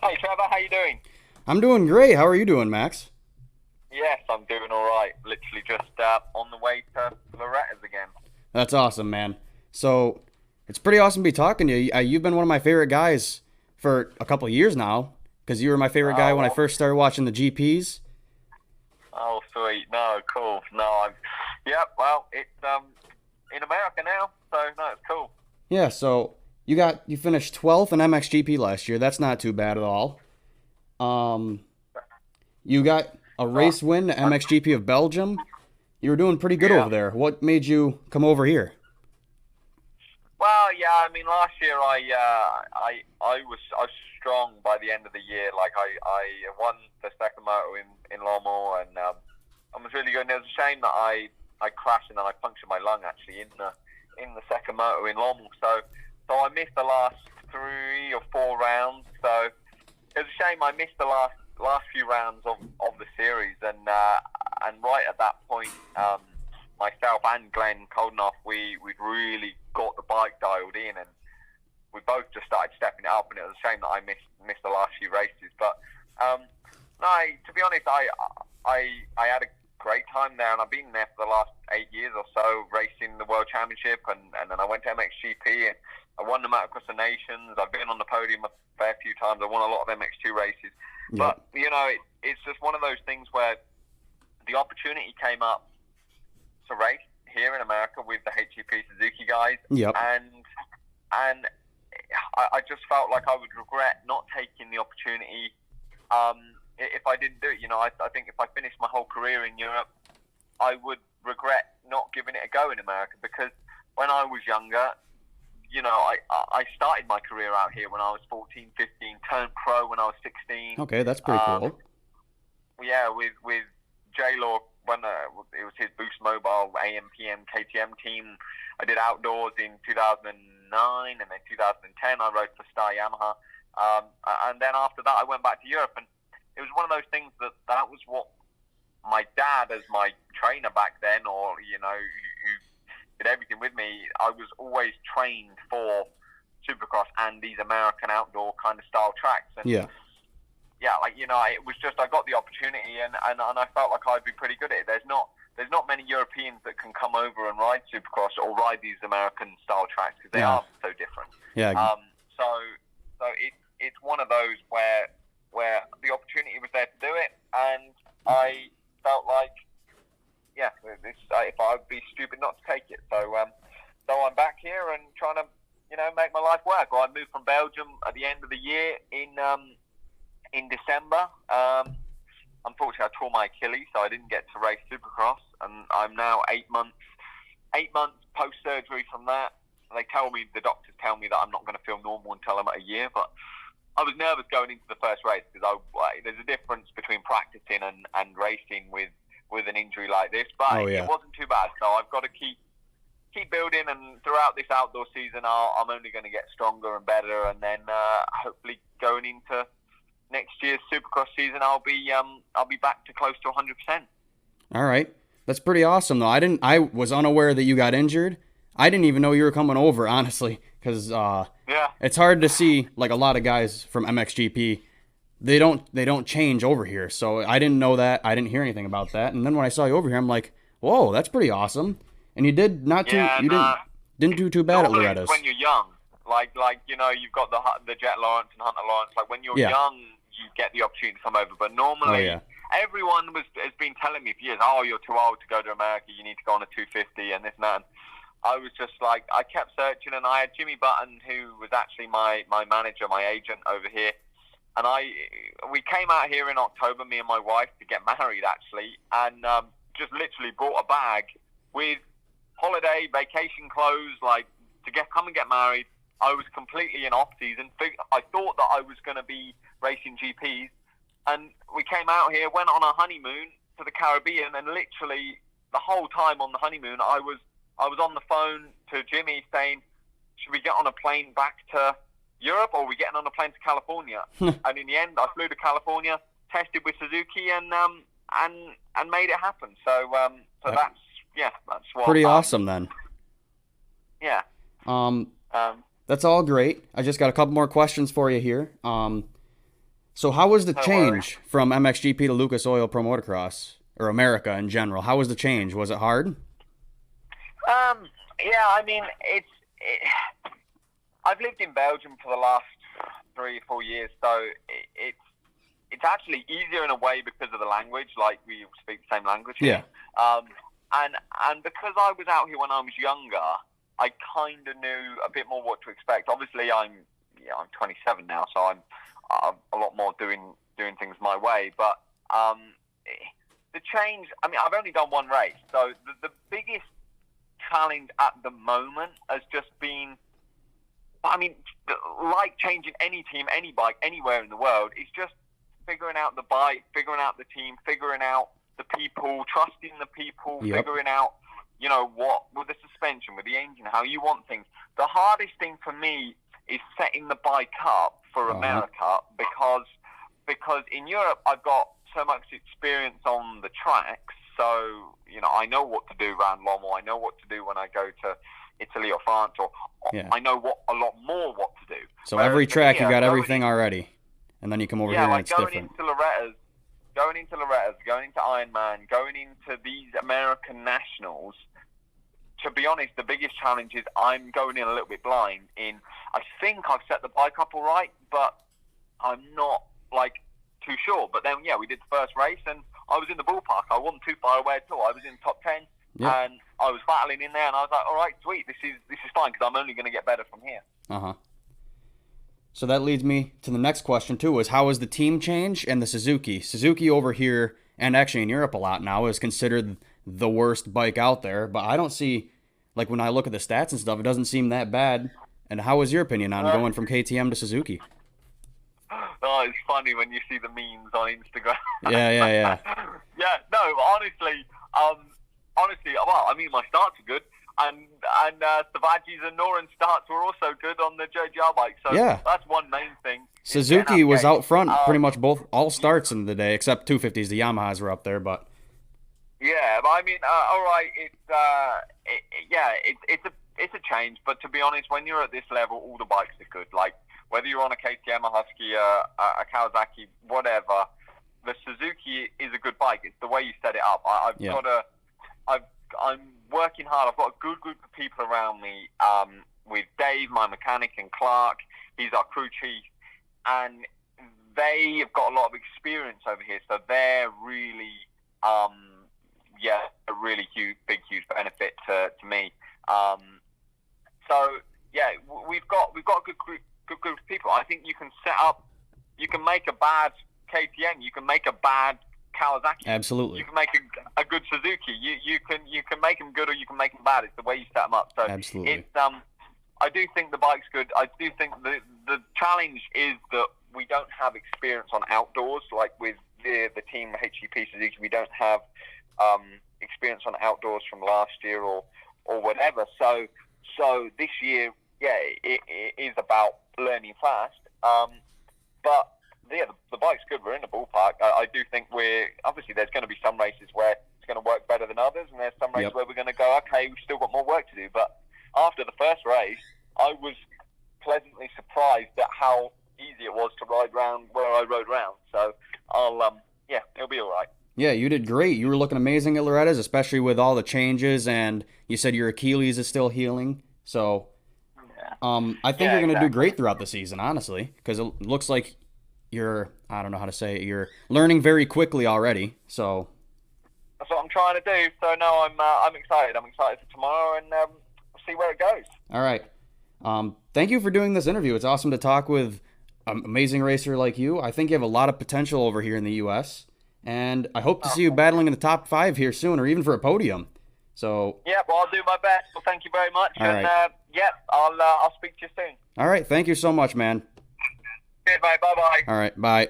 Hey Trevor, how you doing? I'm doing great. How are you doing, Max? Yes, I'm doing all right. Literally just on the way to Loretta's again. That's awesome, man. So it's pretty awesome to be talking to you. You've been one of my favorite guys for a couple of years now, because you were my favorite guy when I Oh, first started watching the GPs. oh, sweet. No, cool. No, Yep. Well, it's in America now, so no, it's cool. Yeah, so you finished 12th in MXGP last year. That's not too bad at all. Um, you got a Uh, race win at MXGP of Belgium. You were doing pretty good yeah. over there. What made you come over here? Well, yeah. I mean, last year I was strong by the end of the year. Like I won the second moto in Lommel, and I was really good. And it was a shame that I crashed and then I punctured my lung actually in the second moto in Lommel. So I missed the last 3 or 4 rounds. So it was a shame I missed the last few rounds of the series, and right at that point, myself and Glenn Coldenoff, we'd really got the bike dialed in, and we both just started stepping it up. And it was a shame that I missed the last few races. But no, to be honest, I had a great time there, and I've been there for the last 8 years or so, racing the World Championship, and then I went to MXGP and I won the Motocross of Nations. I've been on the podium a fair few times. I won a lot of MX2 races. Yep. But, it's just one of those things where the opportunity came up to race here in America with the H.E.P Suzuki guys. Yep. And I just felt like I would regret not taking the opportunity if I didn't do it. I think if I finished my whole career in Europe, I would regret not giving it a go in America, because when I was younger, I started my career out here when I was 14, 15, turned pro when I was 16. Okay, that's pretty cool. Yeah, with J-Law, when it was his Boost Mobile AM/PM KTM team. I did outdoors in 2009, and then 2010 I rode for Star Yamaha. And then after that I went back to Europe, and it was one of those things that was what my dad, as my trainer back then, or who did everything with me, I was always trained for Supercross and these American outdoor kind of style tracks. And Yeah. it was just, I got the opportunity, and I felt like I'd be pretty good at it. There's not many Europeans that can come over and ride Supercross or ride these American style tracks, because they Yeah. are so different. Yeah. So it's one of those where the opportunity was there to do it, and I felt like, if I would be stupid not to take it. So I'm back here and trying to make my life work. I moved from Belgium at the end of the year in December. Unfortunately, I tore my Achilles, so I didn't get to race Supercross, and I'm now 8 months post surgery from that. The doctors tell me that I'm not going to feel normal until I'm at a year, but I was nervous going into the first race, because there's a difference between practicing and racing with an injury like this. But Oh, yeah. It wasn't too bad, so I've got to keep building, and throughout this outdoor season, I'm only going to get stronger and better, and then hopefully going into next year's Supercross season, I'll be back to close to 100%. All right. That's pretty awesome, though. I was unaware that you got injured. I didn't even know you were coming over, honestly, because Yeah. it's hard to see, like, a lot of guys from MXGP. They don't change over here, so I didn't know that. I didn't hear anything about that. And then when I saw you over here, I'm like, whoa, that's pretty awesome. And you did not too Yeah, you didn't do too bad at normally Loretta's. when you're young, you've got the Jet Lawrence and Hunter Lawrence. Like when you're Yeah. young, you get the opportunity to come over. But Oh normally, yeah. everyone has been telling me for years, "Oh, you're too old to go to America. You need to go on a 250 and this and that." And I was just like, I kept searching, and I had Jimmy Button, who was actually my manager, my agent over here, and we came out here in October, me and my wife, to get married actually, and just literally brought a bag with holiday, vacation clothes, like to come and get married. I was completely in off season. I thought that I was going to be racing GPs, and we came out here, went on a honeymoon to the Caribbean, and literally the whole time on the honeymoon, I was on the phone to Jimmy saying, "Should we get on a plane back to Europe, or are we getting on a plane to California?" And in the end, I flew to California, tested with Suzuki, and made it happen. So that's what. Pretty awesome then. Yeah. Um, that's all great. I just got a couple more questions for you here. So how was the No change from MXGP to Lucas Oil Pro Motocross, or America in general? How was the change? Was it hard? Yeah, I mean, I've lived in Belgium for the last 3 or 4 years, so it's actually easier in a way because of the language. Like, we speak the same language here. Yeah. And because I was out here when I was younger, I kind of knew a bit more what to expect. Obviously, I'm 27 now, so I'm a lot more doing things my way. But the change, I mean, I've only done one race, so the biggest challenge at the moment has just been, I mean, like changing any team, any bike, anywhere in the world, it's just figuring out the bike, figuring out the team, figuring out the people, trusting the people, Yep. figuring out, you know, what with the suspension, with the engine, how you want things. The hardest thing for me is setting the bike up for America because in Europe I've got so much experience on the tracks, so you know I know what to do around Lommel, I know what to do when I go to Italy or France, or Yeah. I know a lot more what to do. So Whereas every track here, you got everything already, and then you come over here and like it's going different. into Loretta's, going into Ironman, going into these American nationals. To be honest, the biggest challenge is I'm going in a little bit blind. I think I've set the bike up all right, but I'm not like too sure. But then, yeah, we did the first race, and I was in the ballpark. I wasn't too far away at all. I was in the top 10, and I was battling in there, and I was like, all right, sweet, this is fine because I'm only going to get better from here. So that leads me to the next question too: was how was the team change and the Suzuki? Suzuki over here, and actually in Europe a lot now, is considered the worst bike out there. But I don't see, like when I look at the stats and stuff, it doesn't seem that bad. And how was your opinion on going from KTM to Suzuki? Oh, it's funny when you see the memes on Instagram. Yeah. Yeah, no, honestly, well, I mean, my starts are good, and Savagi's and Noran's starts were also good on the JGR bike, so Yeah. that's one main thing. Suzuki was out front pretty much all starts in the day, except 250s. The Yamahas were up there, but yeah, but I mean, all right, it's a change, but to be honest, when you're at this level, all the bikes are good. Like whether you're on a KTM, a Husky, a Kawasaki, whatever, the Suzuki is a good bike. It's the way you set it up. I'm working hard. I've got a good group of people around me. With Dave, my mechanic, and Clark, he's our crew chief, and they have got a lot of experience over here, so they're really, a really huge benefit to me. So yeah, we've got a good group of people. I think you can make a bad KTM, you can make a bad Kawasaki. Absolutely. You can make a good Suzuki. You can make them good or you can make them bad. It's the way you set them up. So absolutely. It's I do think the bike's good. I do think the challenge is that we don't have experience on outdoors like with the team H.E.P Suzuki. We don't have experience on outdoors from last year or whatever. So this year, yeah, it is about learning fast. But yeah, the bike's good. We're in the ballpark. I do think obviously there's going to be some races where it's going to work better than others, and there's some races where we're going to go, okay, we've still got more work to do. But after the first race, I was pleasantly surprised at how easy it was to ride round where I rode round. So it'll be all right. Yeah, you did great. You were looking amazing at Loretta's, especially with all the changes, and you said your Achilles is still healing. So I think you're going to do great throughout the season, honestly, because it looks like you're learning very quickly already. So that's what I'm trying to do. So no, I'm excited. I'm excited for tomorrow, and see where it goes. All right. Thank you for doing this interview. It's awesome to talk with an amazing racer like you. I think you have a lot of potential over here in the U.S., and I hope to see you battling in the top 5 here soon, or even for a podium. So yeah, well, I'll do my best. Well, thank you very much, all right. I'll speak to you soon. All right, thank you so much, man. Good, mate. Bye-bye. All right, bye.